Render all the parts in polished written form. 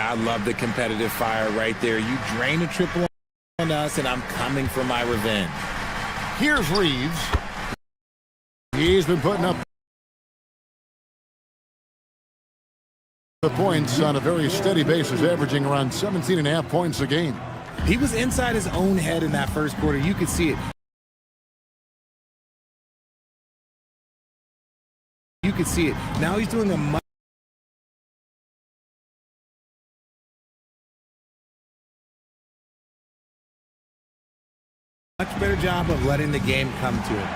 Yeah, I love the competitive fire right there. You drain a triple on us, and I'm coming for my revenge. Here's Reeves. He's been putting up the points on a very steady basis, averaging around 17.5 points a game. He was inside his own head in that first quarter. You could see it. You could see it. Now he's doing a much better job of letting the game come to him.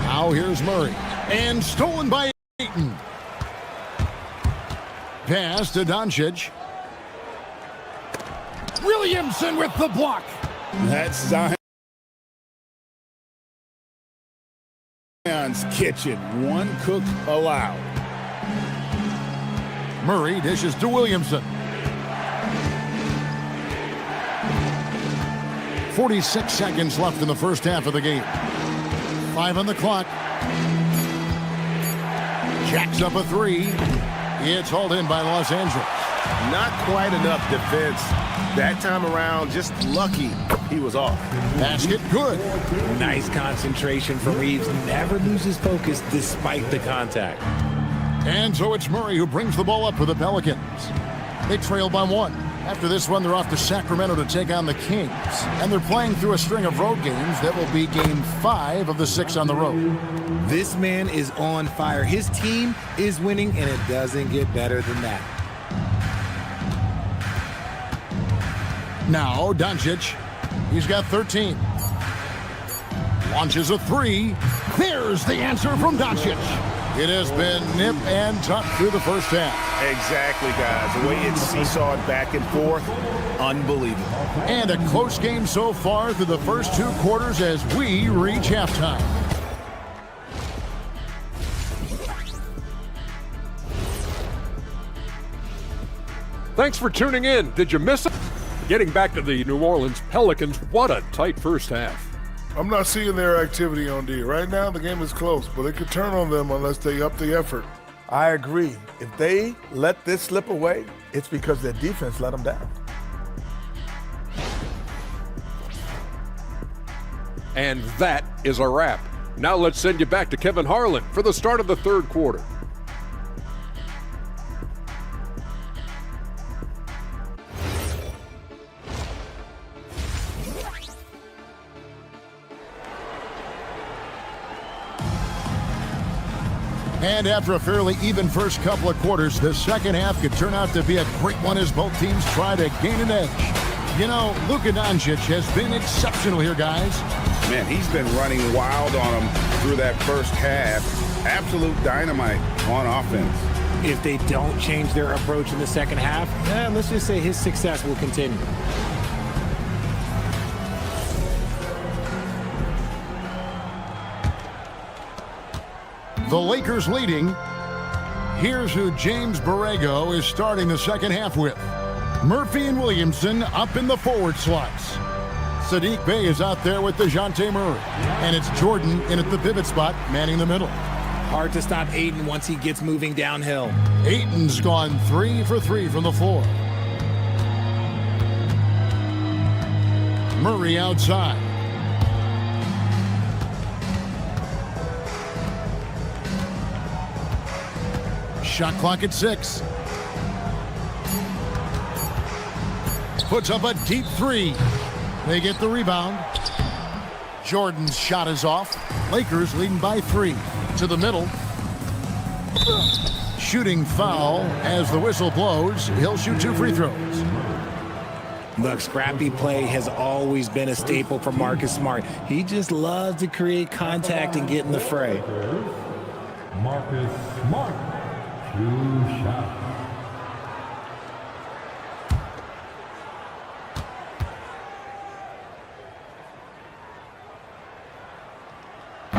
Now here's Murray. And stolen by Ayton. Pass to Doncic. Williamson with the block. That's Zion's kitchen. One cook allowed. Murray dishes to Williamson. 46 seconds left in the first half of the game. 5 on the clock. Jacks up a three. It's hauled in by Los Angeles. Not quite enough defense that time around. Just lucky he was off. Basket good. Nice concentration from Reeves. Never loses focus despite the contact. And so it's Murray who brings the ball up for the Pelicans. They trail by 1. After this one, they're off to Sacramento to take on the Kings. And they're playing through a string of road games that will be game 5 of the 6 on the road. This man is on fire. His team is winning, and it doesn't get better than that. Now, Doncic. He's got 13. Launches a three. There's the answer from Doncic. It has been nip and tuck through the first half. Exactly, guys. The way it's seesawed back and forth, unbelievable. And a close game so far through the first 2 quarters as we reach halftime. Thanks for tuning in. Did you miss it? Getting back to the New Orleans Pelicans, what a tight first half. I'm not seeing their activity on D. Right now, the game is close, but they could turn on them unless they up the effort. I agree. If they let this slip away, it's because their defense let them down. And that is a wrap. Now let's send you back to Kevin Harlan for the start of the third quarter. And after a fairly even first couple of quarters, the second half could turn out to be a great one as both teams try to gain an edge. You know, Luka Doncic has been exceptional here, guys. Man, he's been running wild on them through that first half. Absolute dynamite on offense. If they don't change their approach in the second half, let's just say his success will continue. The Lakers leading. Here's who James Borrego is starting the second half with. Murphy and Williamson up in the forward slots. Saddiq Bey is out there with DeJounte Murray. And it's Jordan in at the pivot spot, manning the middle. Hard to stop Ayton once he gets moving downhill. Ayton's gone 3 for 3 from the floor. Murray outside. Shot clock at 6. Puts up a deep 3. They get the rebound. Jordan's shot is off. Lakers leading by 3. To the middle. Shooting foul as the whistle blows. He'll shoot 2 free throws. Look, scrappy play has always been a staple for Marcus Smart. He just loves to create contact and get in the fray. Marcus Smart. 2 shots.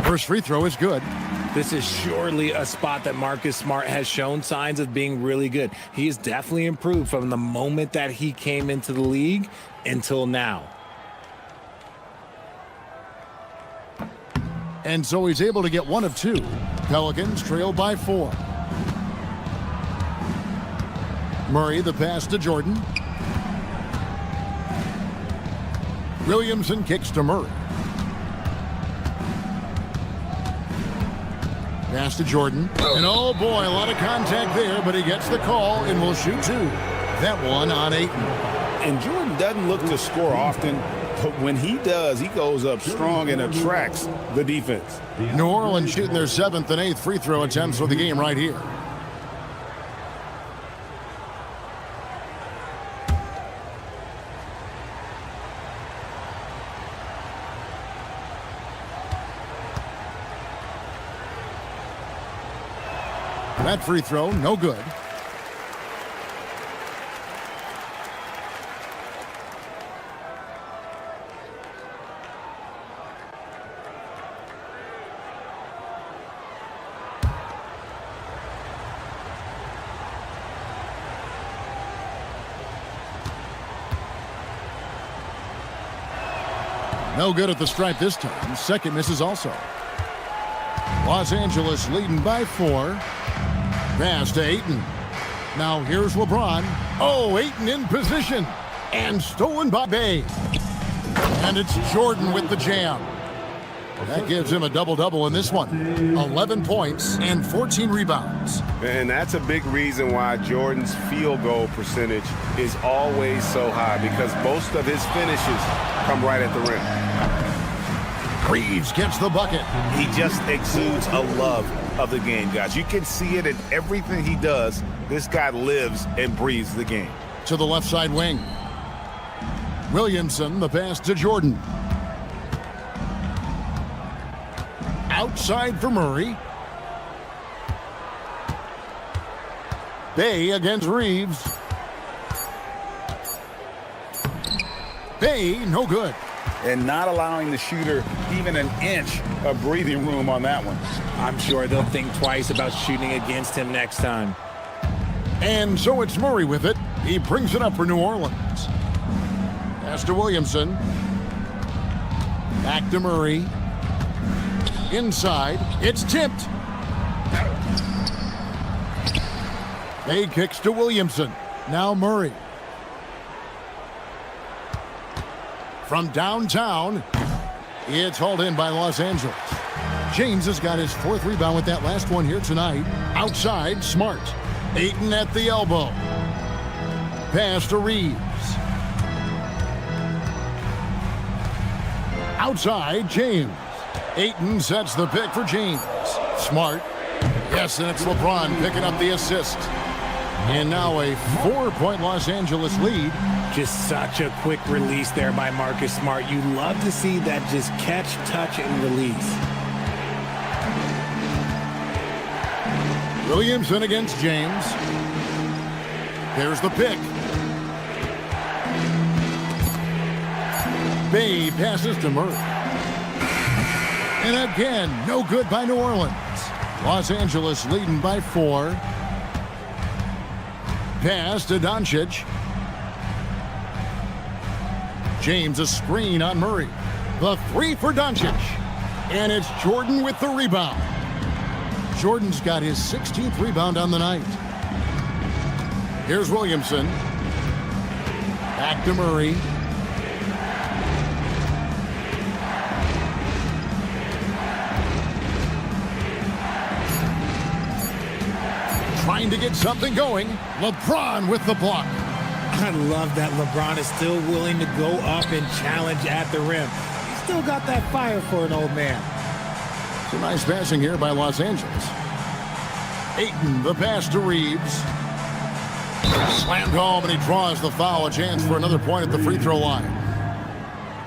First free throw is good. This is surely a spot that Marcus Smart has shown signs of being really good. He has definitely improved from the moment that he came into the league until now. And so he's able to get 1 of 2. Pelicans trail by 4. Murray, the pass to Jordan. Williamson kicks to Murray. Pass to Jordan. And oh boy, a lot of contact there, but he gets the call and will shoot two. That one on Ayton. And Jordan doesn't look to score often, but when he does, he goes up strong and attracts the defense. New Orleans shooting their 7th and 8th free throw attempts for the game right here. That free throw, no good. No good at the stripe this time. Second misses also. Los Angeles leading by 4. Pass to Ayton. Now here's LeBron. Oh, Ayton in position. And stolen by Bay. And it's Jordan with the jam. That gives him a double-double in this one. 11 points and 14 rebounds. And that's a big reason why Jordan's field goal percentage is always so high, because most of his finishes come right at the rim. Reeves gets the bucket. He just exudes a love of the game, guys. You can see it in everything he does. This guy lives and breathes the game. To the left side wing. Williamson, the pass to Jordan. Outside for Murray. Bay against Reeves. Bay, no good. And not allowing the shooter even an inch of breathing room on that one. I'm sure they'll think twice about shooting against him next time. And so it's Murray with it. He brings it up for New Orleans. Pass to Williamson. Back to Murray. Inside. It's tipped. Bay kicks to Williamson. Now Murray. From downtown, it's hauled in by Los Angeles. James has got his 4th rebound with that last one here tonight. Outside, Smart. Ayton at the elbow. Pass to Reeves. Outside, James. Ayton sets the pick for James. Smart. Yes, and it's LeBron picking up the assist. And now a 4-point Los Angeles lead. Just such a quick release there by Marcus Smart. You love to see that just catch, touch, and release. Williamson against James. There's the pick. Bay passes to Murray. And again, no good by New Orleans. Los Angeles leading by 4. Pass to Doncic. James a screen on Murray. The 3 for Doncic. And it's Jordan with the rebound. Jordan's got his 16th rebound on the night. Here's Williamson. Back to Murray. Trying to get something going. LeBron with the block. I love that LeBron is still willing to go up and challenge at the rim. He's still got that fire for an old man. Some nice passing here by Los Angeles. Ayton, the pass to Reeves. Slammed home, and he draws the foul. A chance for another point at the free throw line.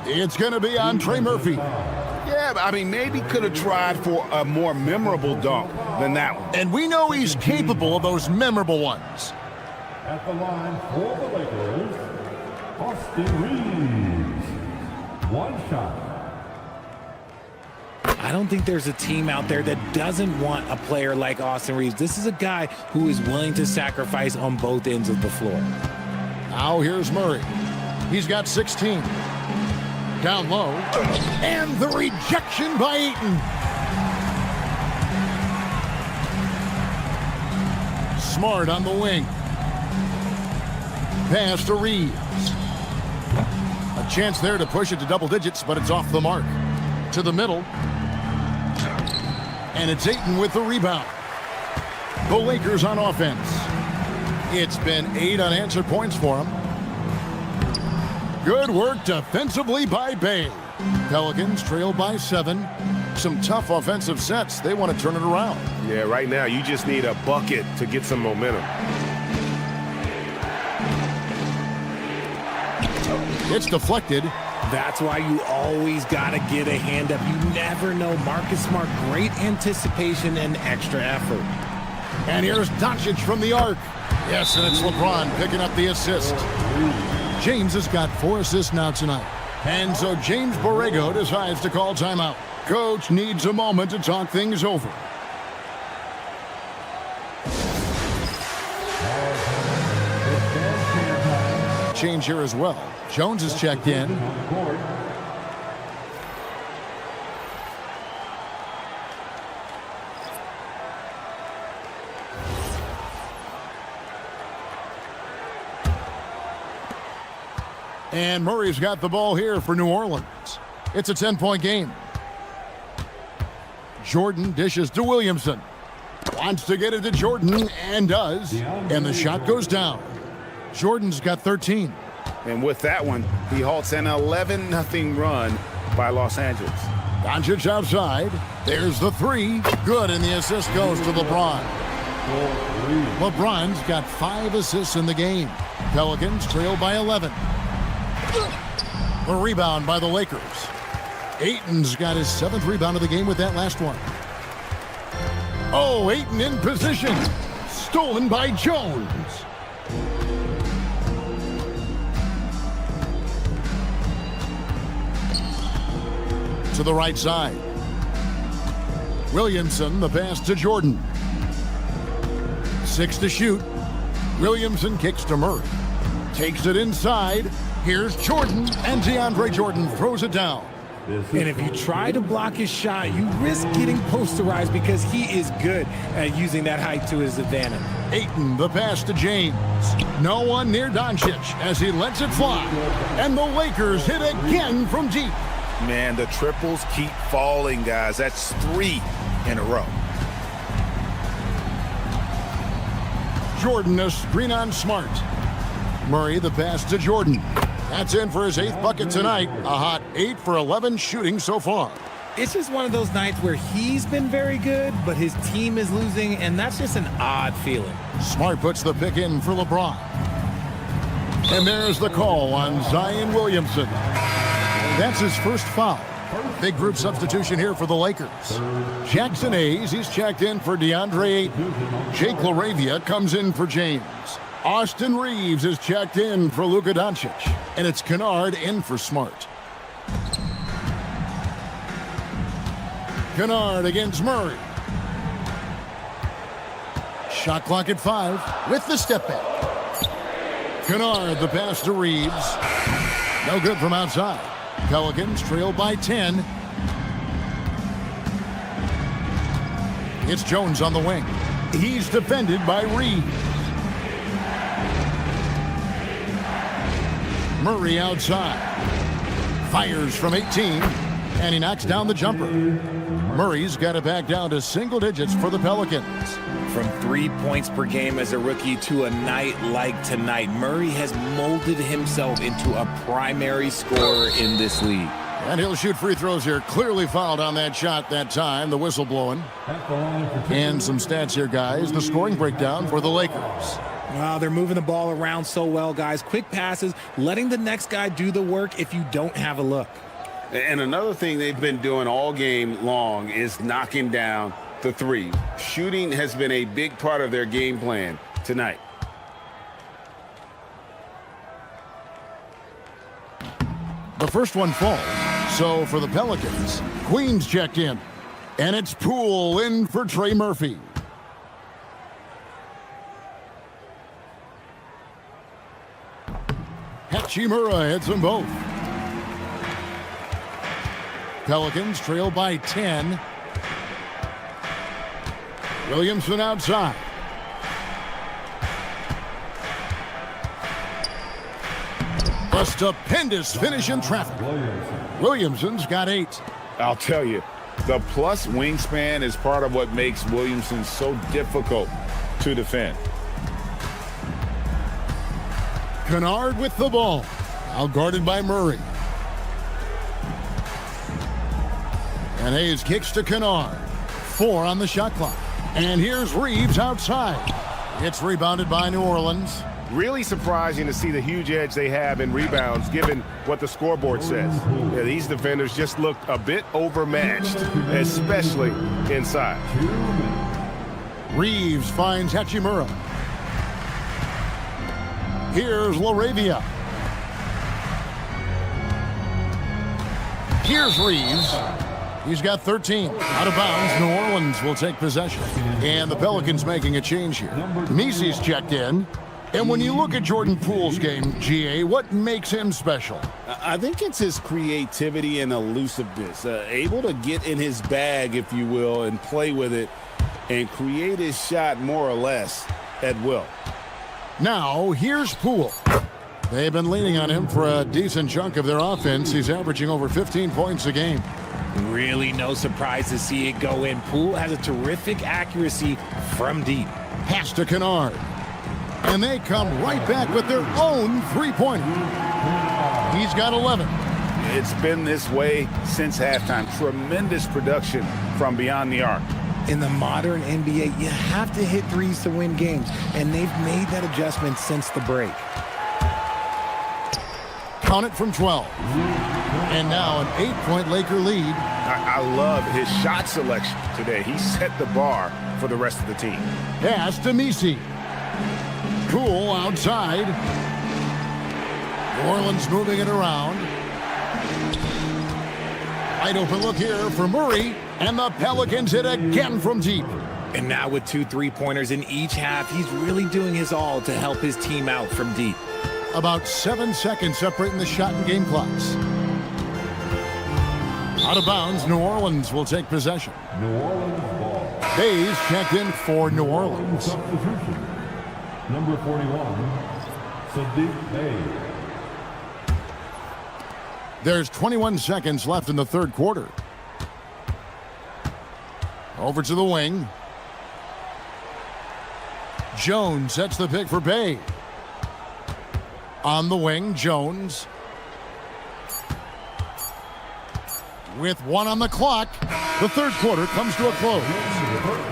It's going to be on Trey Murphy. Yeah, I mean, maybe could have tried for a more memorable dunk than that one. And we know he's capable of those memorable ones. At the line for the Lakers, Austin Reeves. 1 shot. I don't think there's a team out there that doesn't want a player like Austin Reeves. This is a guy who is willing to sacrifice on both ends of the floor. Now here's Murray. He's got 16. Down low. And the rejection by Ayton. Smart on the wing. Pass to Reeves. A chance there to push it to double digits, but it's off the mark. To the middle. And it's Ayton with the rebound. The Lakers on offense. It's been 8 unanswered points for them. Good work defensively by Bay. Pelicans trail by 7. Some tough offensive sets. They want to turn it around. Yeah, right now you just need a bucket to get some momentum. It's deflected. That's why you always got to get a hand up. You never know. Marcus Smart, great anticipation and extra effort. And here's Doncic from the arc. Yes, and it's LeBron picking up the assist. James has got 4 assists now tonight. And so James Borrego decides to call timeout. Coach needs a moment to talk things over. Change here as well. Jones is checked in. And Murray's got the ball here for New Orleans. It's a 10-point game. Jordan dishes to Williamson. Wants to get it to Jordan and does. And the shot goes down. Jordan's got 13. And with that one, he halts an 11-0 run by Los Angeles. Doncic outside. There's the 3. Good, and the assist goes to LeBron. LeBron's got 5 assists in the game. Pelicans trail by 11. The rebound by the Lakers. Ayton's got his 7th rebound of the game with that last one. Oh, Ayton in position. Stolen by Jones. To the right side. Williamson, the pass to Jordan. 6 to shoot. Williamson kicks to Murray. Takes it inside. Here's Jordan, and DeAndre Jordan throws it down. And if you try to block his shot, you risk getting posterized because he is good at using that height to his advantage. Ayton, the pass to James. No one near Doncic as he lets it fly. And the Lakers hit again from deep. Man, the triples keep falling, guys. That's 3 in a row. Jordan, a screen on Smart. Murray, the pass to Jordan. That's in for his 8th bucket tonight. A hot 8 for 11 shooting so far. It's just one of those nights where he's been very good, but his team is losing, and that's just an odd feeling. Smart puts the pick in for LeBron. And there's the call on Zion Williamson. That's his first foul. Big group substitution here for the Lakers. Jackson Hayes, he's checked in for DeAndre Ayton. Jake LaRavia comes in for James. Austin Reeves is checked in for Luka Doncic. And it's Kennard in for Smart. Kennard against Murray. Shot clock at 5 with the step back. Kennard, the pass to Reeves. No good from outside. Pelicans trail by 10. It's Jones on the wing. He's defended by Reeves. Murray outside. Fires from 18. And he knocks down the jumper. Murray's got it back down to single digits for the Pelicans. From 3 points per game as a rookie to a night like tonight, Murray has molded himself into a primary scorer in this league. And he'll shoot free throws here. Clearly fouled on that shot that time. The whistle blowing. And some stats here, guys. The scoring breakdown for the Lakers. Wow, they're moving the ball around so well, guys. Quick passes, letting the next guy do the work if you don't have a look. And another thing they've been doing all game long is knocking down the 3. Shooting has been a big part of their game plan tonight. The first one falls. So for the Pelicans, Queens checked in. And it's Poole in for Trey Murphy. Hachimura hits them both. Pelicans trail by 10. Williamson outside. A stupendous finish in traffic. Williamson's got 8. I'll tell you, the plus wingspan is part of what makes Williamson so difficult to defend. Kennard with the ball. Now guarded by Murray. And Hayes kicks to Kennard. 4 on the shot clock. And here's Reeves outside. It's rebounded by New Orleans. Really surprising to see the huge edge they have in rebounds given what the scoreboard says. Yeah, these defenders just looked a bit overmatched, especially inside. Reeves finds Hachimura. Here's LaRavia. Here's Reeves. He's got 13. Out of bounds, New Orleans will take possession. And the Pelicans making a change here. Misi's checked in. And when you look at Jordan Poole's game, GA, what makes him special? I think it's his creativity and elusiveness. Able to get in his bag, if you will, and play with it and create his shot more or less at will. Now, here's Poole. They've been leaning on him for a decent chunk of their offense. He's averaging over 15 points a game. Really no surprise to see it go in. Poole has a terrific accuracy from deep. Pass to Kennard. And they come right back with their own three-pointer. He's got 11. It's been this way since halftime. Tremendous production from beyond the arc. In the modern NBA, you have to hit threes to win games, and they've made that adjustment since the break. Count it from 12. And now an 8-point Laker lead. I love his shot selection today. He set the bar for the rest of the team. Pass to Misi. Poole outside. New Orleans moving it around. Wide open look here for Murray. And the Pelicans hit again from deep. And now with 2 3-pointers in each half, he's really doing his all to help his team out from deep. About 7 seconds separating the shot and game clocks. Out of bounds, New Orleans will take possession. New Orleans ball. Hayes checked in for New Orleans. Substitution. Number 41, Sadiq Bey. There's 21 seconds left in the third quarter. Over to the wing. Jones sets the pick for Bey. On the wing, Jones. With 1 on the clock, the third quarter comes to a close.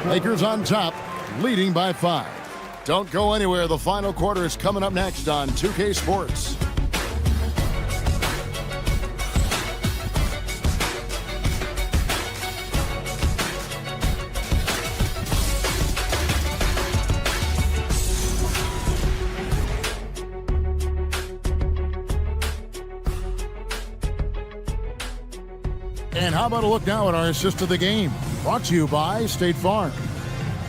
Lakers on top, leading by 5. Don't go anywhere. The final quarter is coming up next on 2K Sports. And how about a look now at our assist of the game? Brought to you by State Farm.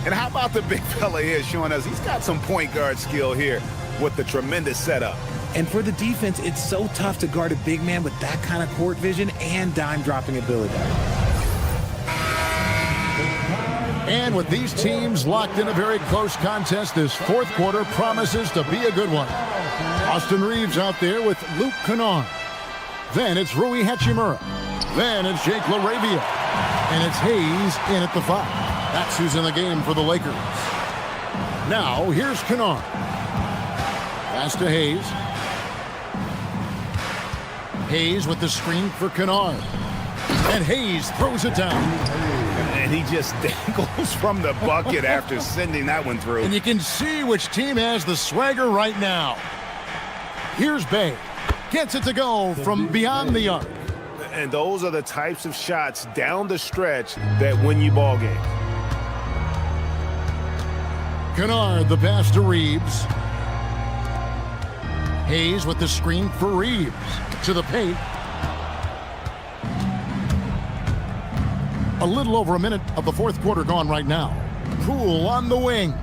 And how about the big fella here showing us he's got some point guard skill here with the tremendous setup. And for the defense, it's so tough to guard a big man with that kind of court vision and dime-dropping ability. And with these teams locked in a very close contest, this fourth quarter promises to be a good one. Austin Reeves out there with Luke Kennard. Then it's Rui Hachimura. Then it's Jake LaRavia. And it's Hayes in at the 5. That's who's in the game for the Lakers. Now, here's Kennard. Pass to Hayes. Hayes with the screen for Kennard. And Hayes throws it down. And he just dangles from the bucket after sending that one through. And you can see which team has the swagger right now. Here's Bey. Gets it to go from beyond the arc. And those are the types of shots down the stretch that win you ball games. Kennard, the pass to Reeves. Hayes with the screen for Reeves. To the paint. A little over a minute of the fourth quarter gone right now. Poole on the wing.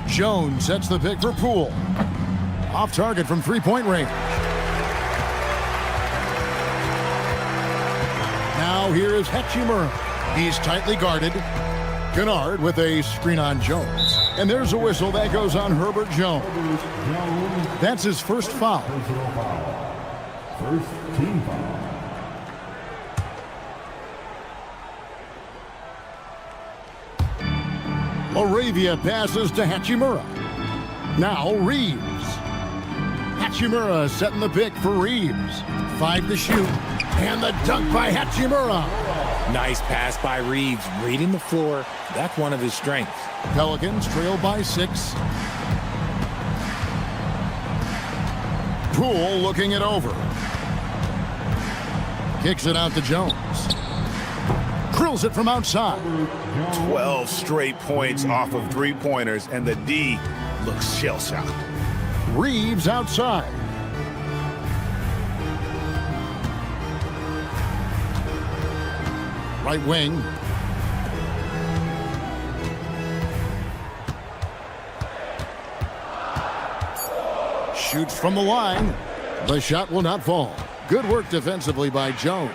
Jones sets the pick for Poole. Off target from three-point range. Now here is Hachimura. He's tightly guarded. Kennard with a screen on Jones. And there's a whistle that goes on Herbert Jones. That's his first foul. Personal foul. First team foul. Laravia passes to Hachimura. Now Reeves. Hachimura setting the pick for Reeves. 5 to shoot. And the dunk by Hachimura. Nice pass by Reeves, reading the floor. That's one of his strengths. Pelicans trail by 6. Poole looking it over. Kicks it out to Jones. Drills it from outside. 12 straight points off of three-pointers, and the D looks shell-shocked. Reeves outside. Right wing. Shoots from the line. The shot will not fall. Good work defensively by Jones.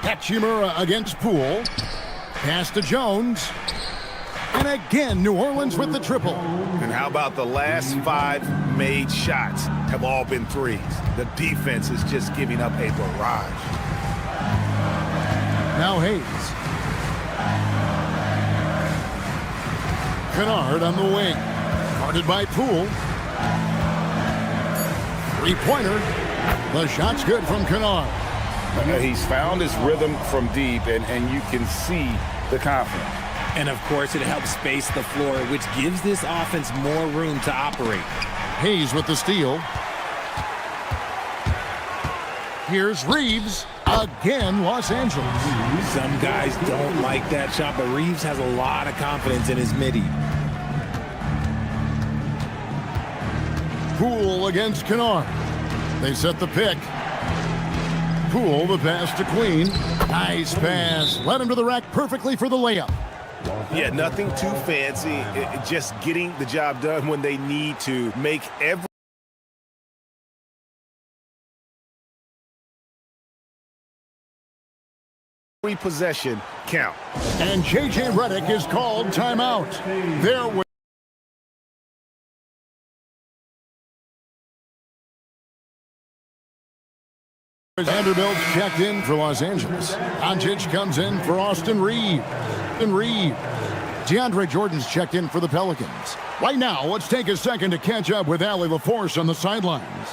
Hachimura against Poole. Pass to Jones. And again, New Orleans with the triple. And how about the last 5 made shots have all been threes? The defense is just giving up a barrage. Now Hayes. Kennard on the wing. Guarded by Poole. Three-pointer. The shot's good from Kennard. He's found his rhythm from deep, and you can see the confidence. And of course, it helps space the floor, which gives this offense more room to operate. Hayes with the steal. Here's Reeves. Again, Los Angeles. Some guys don't like that shot, but Reeves has a lot of confidence in his midi. Poole against Kennard. They set the pick. Poole the pass to Queen. Nice pass. Led him to the rack perfectly for the layup. Yeah, nothing too fancy. Just getting the job done when they need to. Make every possession count. And J.J. Redick is called timeout. There was Vanderbilt checked in for Los Angeles. Doncic comes in for Austin Reeves. DeAndre Jordan's checked in for the Pelicans. Right now, let's take a second to catch up with Allie LaForce on the sidelines.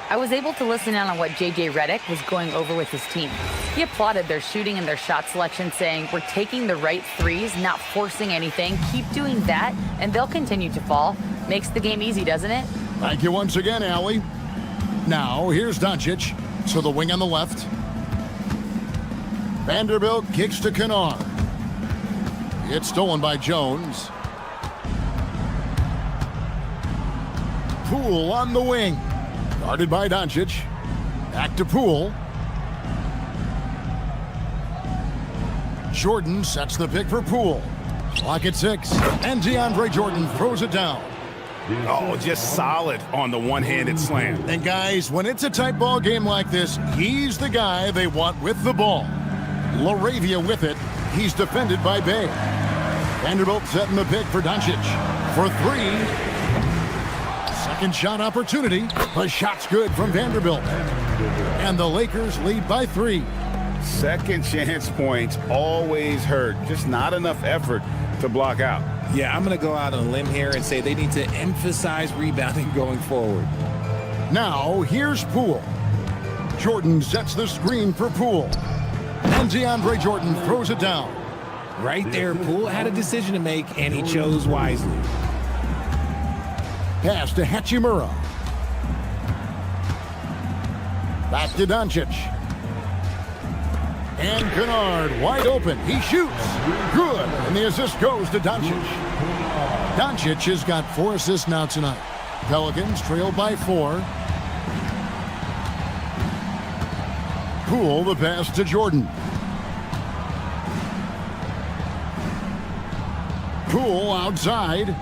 I was able to listen in on what J.J. Redick was going over with his team. He applauded their shooting and their shot selection, saying, "We're taking the right threes, not forcing anything. Keep doing that, and they'll continue to fall." Makes the game easy, doesn't it? Thank you once again, Allie. Now, here's Doncic. So the wing on the left. Vanderbilt kicks to Kennard. It's stolen by Jones. Poole on the wing. Guarded by Doncic. Back to Poole. Jordan sets the pick for Poole. Clock at 6. And DeAndre Jordan throws it down. Oh, just solid on the one-handed slam. And guys, when it's a tight ball game like this, he's the guy they want with the ball. Laravia with it. He's defended by Bay. Vanderbilt setting the pick for Doncic. For 3. Second shot opportunity. The shot's good from Vanderbilt. And the Lakers lead by 3. Second chance points always hurt. Just not enough effort to block out. Yeah, I'm going to go out on a limb here and say they need to emphasize rebounding going forward. Now, here's Poole. Jordan sets the screen for Poole. And DeAndre Jordan throws it down. Right there, Poole had a decision to make, and he chose wisely. Pass to Hachimura. Back to Doncic. And Kennard wide open. He shoots. Good. And the assist goes to Doncic. Doncic has got 4 assists now tonight. Pelicans trail by 4. Poole the pass to Jordan. Poole outside.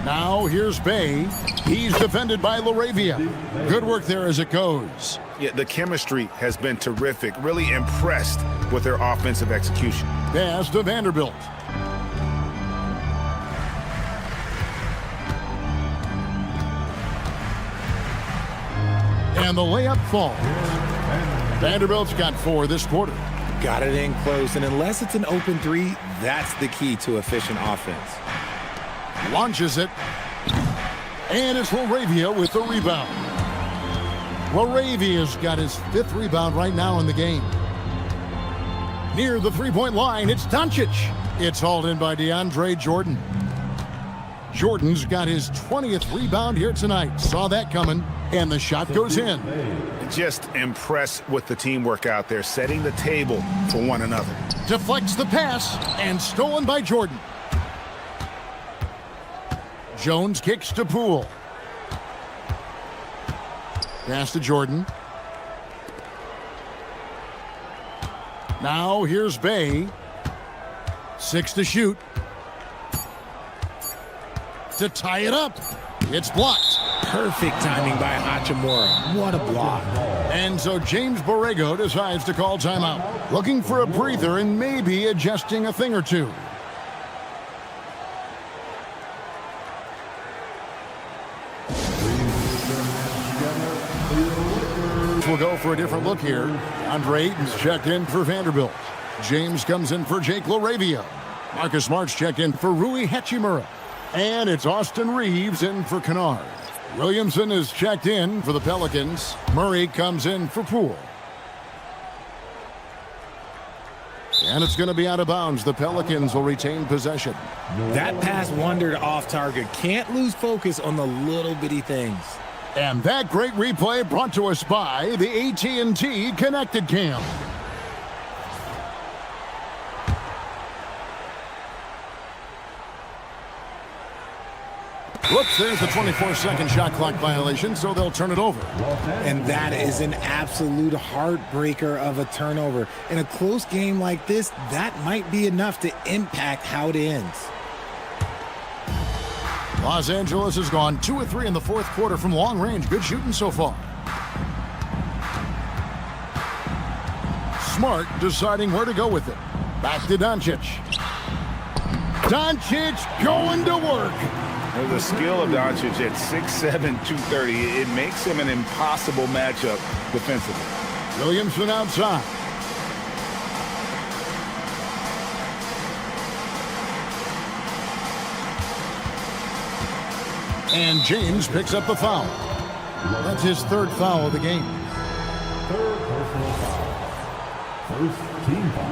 Now here's Bay. He's defended by Laravia. Good work there as it goes. Yeah, the chemistry has been terrific. Really impressed with their offensive execution. Pass to Vanderbilt. And the layup falls. Vanderbilt's got 4 this quarter. Got it in close, and unless it's an open three, that's the key to efficient offense. Launches it. And it's LaRavia with the rebound. LaRavia's got his 5th rebound right now in the game. Near the three-point line, it's Doncic. It's hauled in by DeAndre Jordan. Jordan's got his 20th rebound here tonight. Saw that coming, and the shot goes in. Just impressed with the teamwork out there, setting the table for one another. Deflects the pass, and stolen by Jordan. Jones kicks to Poole. Pass to Jordan. Now here's Bay. 6 to shoot. To tie it up. It's blocked. Perfect timing by Hachimura. What a block. And so James Borrego decides to call timeout. Looking for a breather and maybe adjusting a thing or two. We'll go for a different look here. Andre Ayton's checked in for Vanderbilt. James comes in for Jake LaRavia. Marcus Smart's checked in for Rui Hachimura. And it's Austin Reeves in for Kennard. Williamson is checked in for the Pelicans. Murray comes in for Poole. And it's going to be out of bounds. The Pelicans will retain possession. That pass wandered off target. Can't lose focus on the little bitty things. And that great replay brought to us by the AT&T Connected Cam. Whoops, there's the 24-second shot clock violation, so they'll turn it over. And that is an absolute heartbreaker of a turnover. In a close game like this, that might be enough to impact how it ends. Los Angeles has gone 2 of 3 in the 4th quarter from long range. Good shooting so far. Smart deciding where to go with it. Back to Doncic. Doncic going to work. The skill of Doncic at 6'7", 230, it makes him an impossible matchup defensively. Williamson outside. And James picks up the foul. That's his 3rd foul of the game. 3rd personal foul. 1st team foul.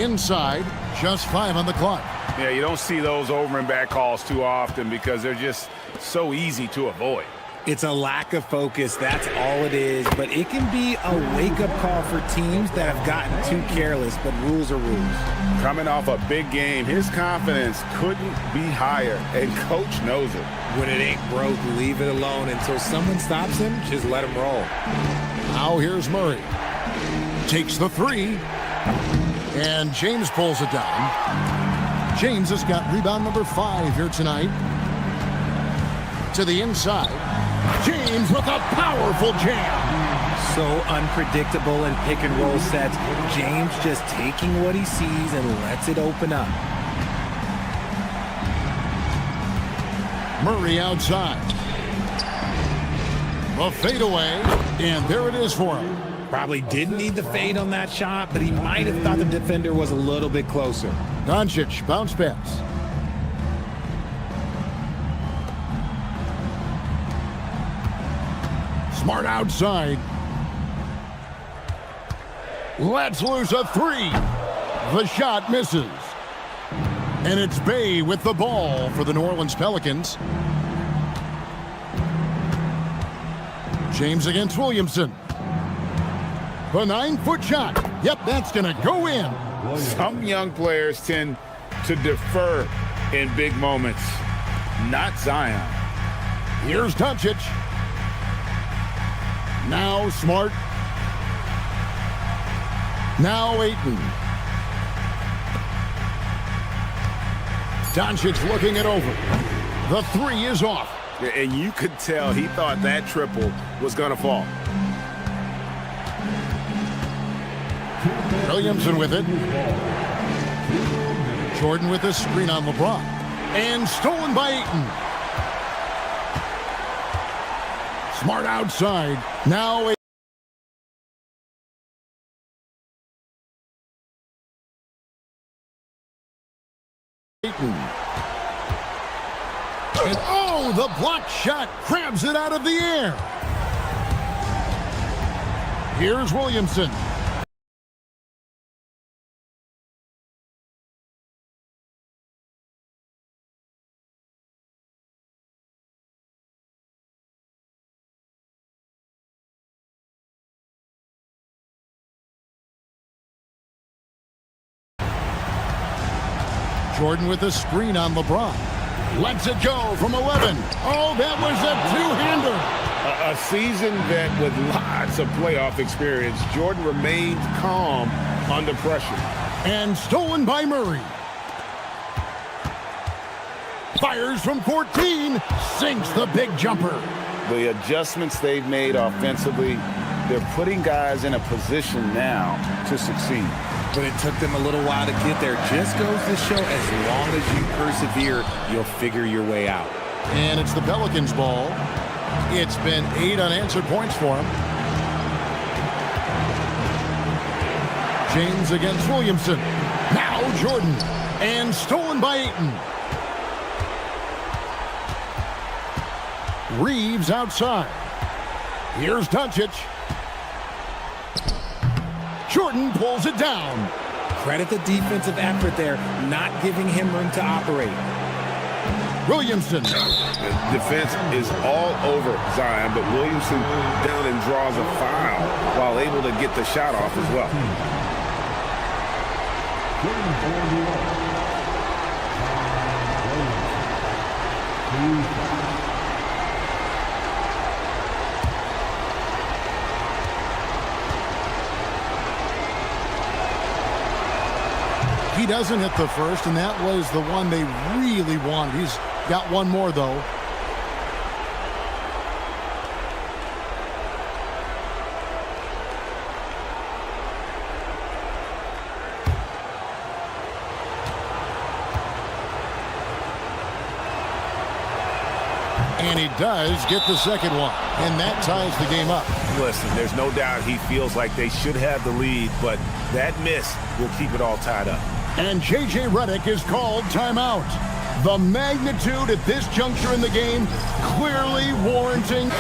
Inside, just 5 on the clock. Yeah, you don't see those over and back calls too often because they're just so easy to avoid. It's a lack of focus, that's all it is, but it can be a wake-up call for teams that have gotten too careless, but rules are rules. Coming off a big game, his confidence couldn't be higher, and coach knows it. When it ain't broke, leave it alone until someone stops him, just let him roll. Now here's Murray. Takes the 3, and James pulls it down. James has got rebound number 5 here tonight. To the inside. James with a powerful jam. So unpredictable in pick and roll sets. James just taking what he sees and lets it open up. Murray outside. A fadeaway, and there it is for him. Probably didn't need the fade on that shot, but he might have thought the defender was a little bit closer. Doncic, bounce pass. Smart outside. Let's lose a 3. The shot misses. And it's Bay with the ball for the New Orleans Pelicans. James against Williamson. The 9-foot shot. Yep, that's going to go in. Some young players tend to defer in big moments. Not Zion. Here's Doncic. Now Smart. Now Ayton. Doncic looking it over. The three is off. And you could tell he thought that triple was going to fall. Williamson with it. Jordan with a screen on LeBron. And stolen by Ayton. Smart outside. Now Ayton. And oh, the block shot grabs it out of the air. Here's Williamson. Jordan with a screen on LeBron. Lets it go from 11. Oh, that was a two-hander. A seasoned vet with lots of playoff experience. Jordan remained calm under pressure. And stolen by Murray. Fires from 14. Sinks the big jumper. The adjustments they've made offensively, they're putting guys in a position now to succeed. But it took them a little while to get there. Just goes to show, as long as you persevere, you'll figure your way out. And it's the Pelicans' ball. It's been 8 unanswered points for him. James against Williamson. Now Jordan. And stolen by Ayton. Reeves outside. Here's Doncic. Jordan pulls it down. Credit the defensive effort there, not giving him room to operate. Williamson. The defense is all over Zion, but Williamson down and draws a foul while able to get the shot off as well. He doesn't hit the first, and that was the one they really wanted. He's got one more, though. And he does get the second one, and that ties the game up. Listen, there's no doubt he feels like they should have the lead, but that miss will keep it all tied up. And J.J. Redick is called timeout. The magnitude at this juncture in the game clearly warranting.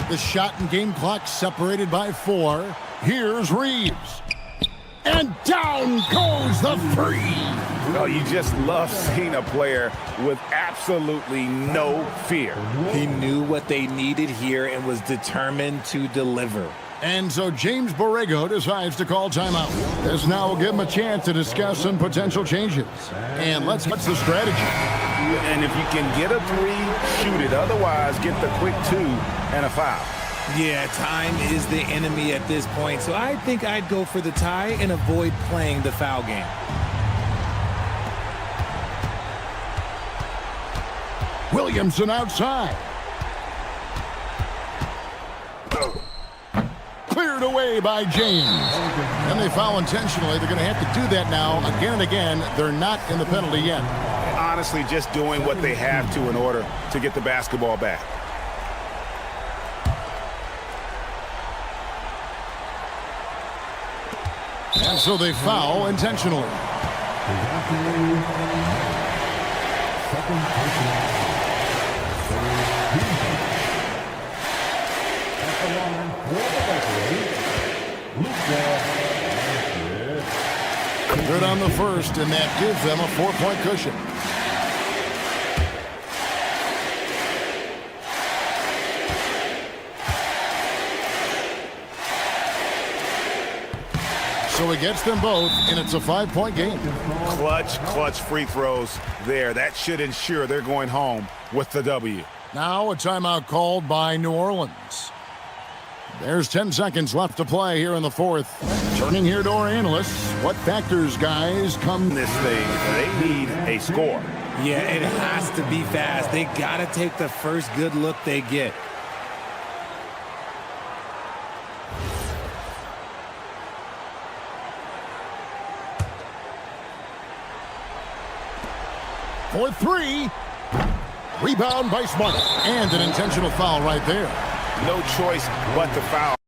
The shot and game clock separated by 4. Here's Reeves. And down goes the three. Oh, you just love seeing a player with absolutely no fear. He knew what they needed here and was determined to deliver. And so James Borrego decides to call timeout. This now will give him a chance to discuss some potential changes. And what's the strategy? And if you can get a 3, shoot it. Otherwise, get the quick 2 and a foul. Yeah, time is the enemy at this point, so I think I'd go for the tie and avoid playing the foul game. Williamson outside. Cleared away by James. And they foul intentionally. They're going to have to do that now again and again. They're not in the penalty yet. Honestly, just doing what they have to in order to get the basketball back. And so they foul intentionally. Good on the first, and that gives them a 4-point cushion. So he gets them both, and it's a 5-point game. Clutch free throws there. That should ensure they're going home with the W. Now a timeout called by New Orleans. There's 10 seconds left to play here in the fourth. Turning here to our analysts. What factors, guys, come This thing, they need a score. Yeah, it has to be fast. They got to take the first good look they get. for three. Rebound by Smart. And an intentional foul right there. No choice but to foul.